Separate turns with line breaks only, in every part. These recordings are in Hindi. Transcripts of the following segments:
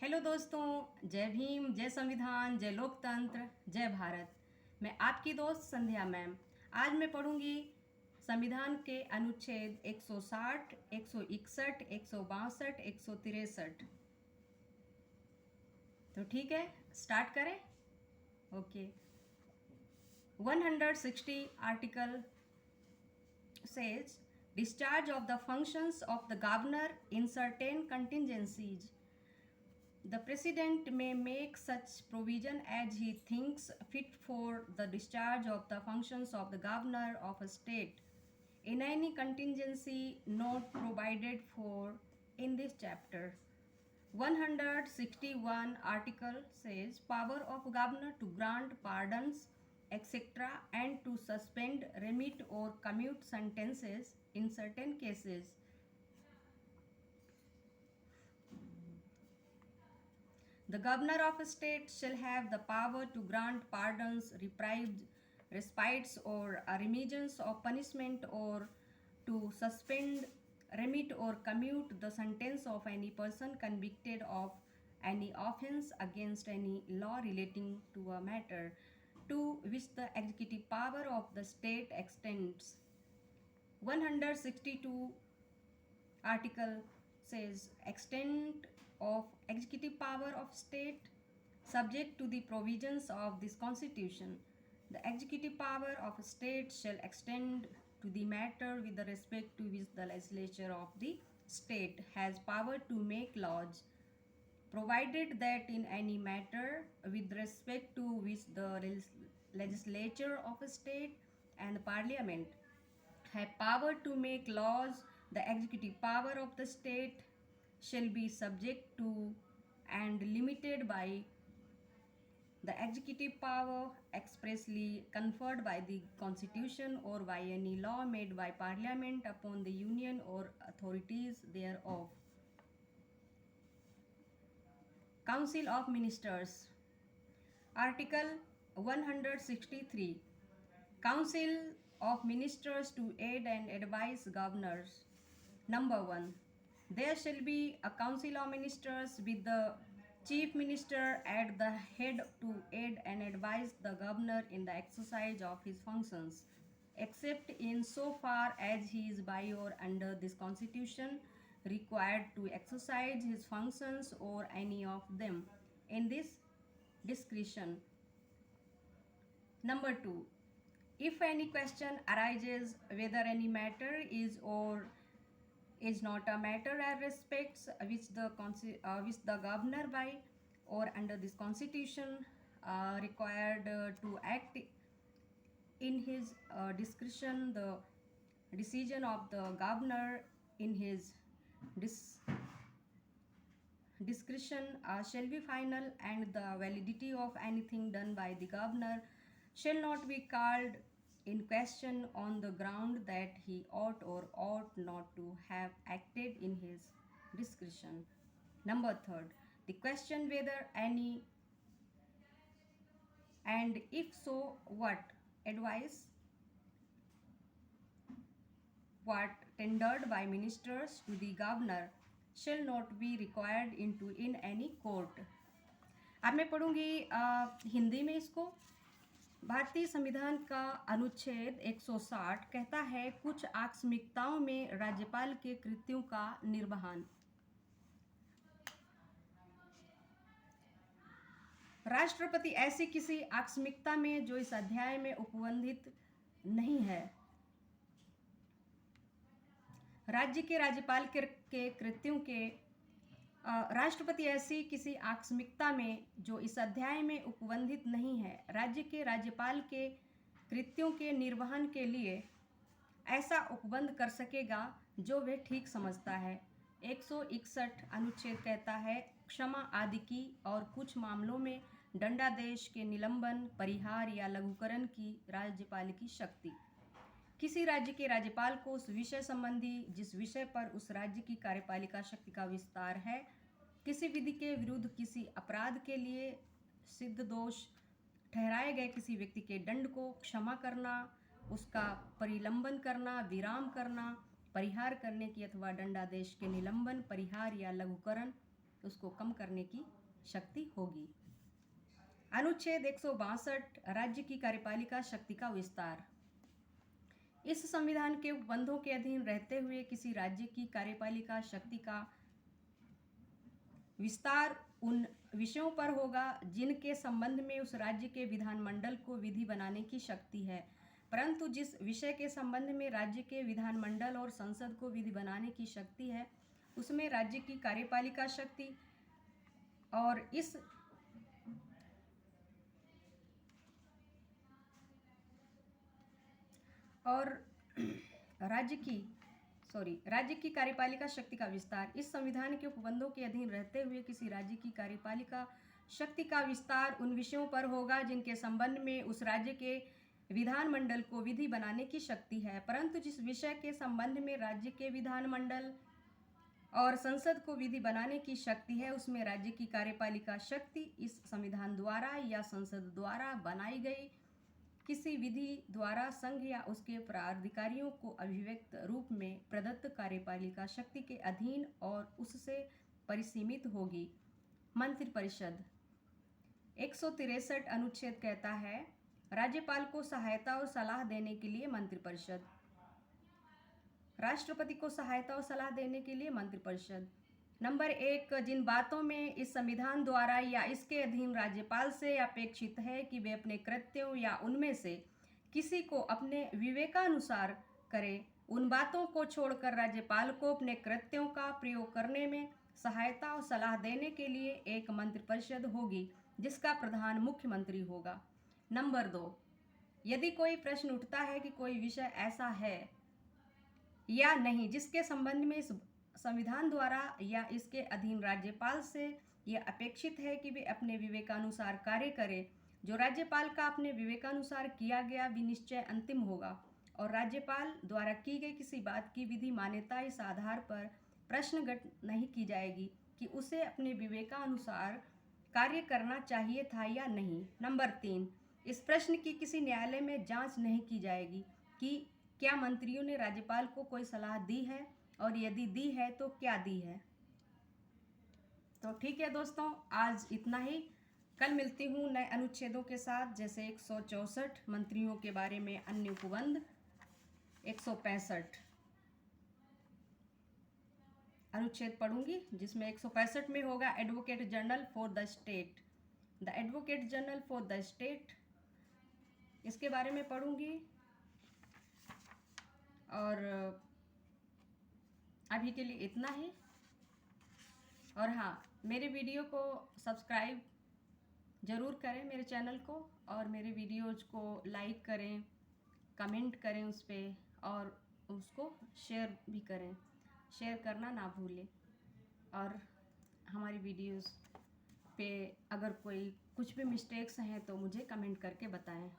हेलो दोस्तों, जय भीम, जय संविधान, जय लोकतंत्र, जय भारत। मैं आपकी दोस्त संध्या मैम। आज मैं पढ़ूंगी संविधान के अनुच्छेद 160, 161, 162, 163। तो ठीक है, स्टार्ट करें। Okay. 160 article says discharge of the functions of the governor in certain contingencies. The President may make such provision as he thinks fit for the discharge of the functions of the Governor of a state in any contingency not provided for in this chapter. 161 article says power of Governor to grant pardons, etc., and to suspend, remit, or commute sentences in certain cases. The governor of a state shall have the power to grant pardons, reprieves, respites, or remissions of punishment, or to suspend, remit, or commute the sentence of any person convicted of any offense against any law relating to a matter to which the executive power of the state extends. 162 article says extent of executive power of state subject to the provisions of this constitution. The executive power of a state shall extend to the matter with the respect to which the legislature of the state has power to make laws, provided that in any matter with respect to which the legislature of a state and parliament have power to make laws, the executive power of the state shall be subject to and limited by the executive power expressly conferred by the Constitution or by any law made by Parliament upon the Union or authorities thereof. Council of Ministers. Article 163. Council of Ministers to aid and advise governors. Number 1. There shall be a council of ministers with the chief minister at the head to aid and advise the governor in the exercise of his functions, except in so far as he is by or under this constitution required to exercise his functions or any of them in this discretion. Number 2. If any question arises whether any matter is or is not a matter as respects which the governor by or under this constitution required to act in his discretion, the decision of the governor in his discretion shall be final, and the validity of anything done by the governor shall not be called in question on the ground that he ought or ought not to have acted in his discretion. Number 3, the question whether any, and if so what, advice what tendered by ministers to the governor shall not be required in any court. अब मैं पढ़ूंगी हिंदी में इसको। भारतीय संविधान का अनुच्छेद 160 कहता है कुछ आकस्मिकताओं में राज्यपाल के कृत्यों का निर्वहन। राष्ट्रपति ऐसी किसी आकस्मिकता में जो इस अध्याय में उपबंधित नहीं है, राज्य के राज्यपाल के कृत्यों के राष्ट्रपति ऐसी किसी आकस्मिकता में जो इस अध्याय में उपबंधित नहीं है, राज्य के राज्यपाल के कृत्यों के निर्वहन के लिए ऐसा उपबंध कर सकेगा जो वे ठीक समझता है। 161 अनुच्छेद कहता है क्षमा आदि की और कुछ मामलों में दंडादेश के निलंबन, परिहार या लघुकरण की राज्यपाल की शक्ति। किसी राज्य के राज्यपाल को उस विषय संबंधी जिस विषय पर उस राज्य की कार्यपालिका शक्ति का विस्तार है, किसी विधि के विरुद्ध किसी अपराध के लिए सिद्ध दोष ठहराए गए किसी व्यक्ति के दंड को क्षमा करना, उसका परिलंबन करना, विराम करना, परिहार करने की अथवा दंडादेश के निलंबन, परिहार या लघुकरण उसको कम करने की शक्ति होगी। अनुच्छेद 162 राज्य की कार्यपालिका शक्ति का विस्तार। इस संविधान के उपबंधों के अधीन रहते हुए किसी राज्य की कार्यपालिका शक्ति का विस्तार उन विषयों पर होगा जिनके संबंध में उस राज्य के विधानमंडल को विधि बनाने की शक्ति है, परंतु जिस विषय के संबंध में राज्य के विधानमंडल और संसद को विधि बनाने की शक्ति है उसमें राज्य की कार्यपालिका शक्ति और इस राज्य की कार्यपालिका शक्ति का विस्तार। इस संविधान के उपबंधों के अधीन रहते हुए किसी राज्य की कार्यपालिका शक्ति का विस्तार उन विषयों पर होगा जिनके संबंध में उस राज्य के विधानमंडल को विधि बनाने की शक्ति है, परंतु जिस विषय के संबंध में राज्य के विधानमंडल और संसद को विधि बनाने की शक्ति है उसमें राज्य की कार्यपालिका शक्ति इस संविधान द्वारा या संसद द्वारा बनाई गई किसी विधि द्वारा संघ या उसके प्राधिकारियों को अभिव्यक्त रूप में प्रदत्त कार्यपालिका शक्ति के अधीन और उससे परिसीमित होगी। मंत्रिपरिषद 163 अनुच्छेद कहता है राज्यपाल को सहायता और सलाह देने के लिए मंत्रिपरिषद, राष्ट्रपति को सहायता और सलाह देने के लिए मंत्रिपरिषद। नंबर 1, जिन बातों में इस संविधान द्वारा या इसके अधीन राज्यपाल से अपेक्षित है कि वे अपने कृत्यों या उनमें से किसी को अपने विवेकानुसार करे, उन बातों को छोड़कर राज्यपाल को अपने कृत्यों का प्रयोग करने में सहायता और सलाह देने के लिए एक मंत्रिपरिषद होगी जिसका प्रधान मुख्यमंत्री होगा। नंबर 2, यदि कोई प्रश्न उठता है कि कोई विषय ऐसा है या नहीं जिसके संबंध में इस संविधान द्वारा या इसके अधीन राज्यपाल से यह अपेक्षित है कि वे अपने विवेकानुसार कार्य करें, जो राज्यपाल का अपने विवेकानुसार किया गया विनिश्चय अंतिम होगा और राज्यपाल द्वारा की गई किसी बात की विधि मान्यता इस आधार पर प्रश्नगत नहीं की जाएगी कि उसे अपने विवेकानुसार कार्य करना चाहिए था या नहीं। नंबर 3, इस प्रश्न की किसी न्यायालय में जांच नहीं की जाएगी कि क्या मंत्रियों ने राज्यपाल को कोई सलाह दी है और यदि दी है तो क्या दी है। तो ठीक है दोस्तों, आज इतना ही। कल मिलती हूँ नए अनुच्छेदों के साथ, जैसे 164 मंत्रियों के बारे में अन्य उपबंध, 165 अनुच्छेद पढ़ूंगी जिसमें 165 में होगा advocate general for the state, the advocate general for the state, इसके बारे में पढ़ूंगी। और अभी के लिए इतना ही। और हाँ, मेरे वीडियो को सब्सक्राइब ज़रूर करें मेरे चैनल को, और मेरे वीडियोज़ को लाइक करें, कमेंट करें उस पर, और उसको शेयर भी करें, शेयर करना ना भूलें। और हमारी वीडियोज़ पे अगर कोई कुछ भी मिस्टेक्स हैं तो मुझे कमेंट करके बताएं।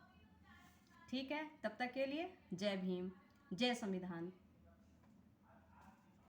ठीक है, तब तक के लिए जय भीम, जय संविधान।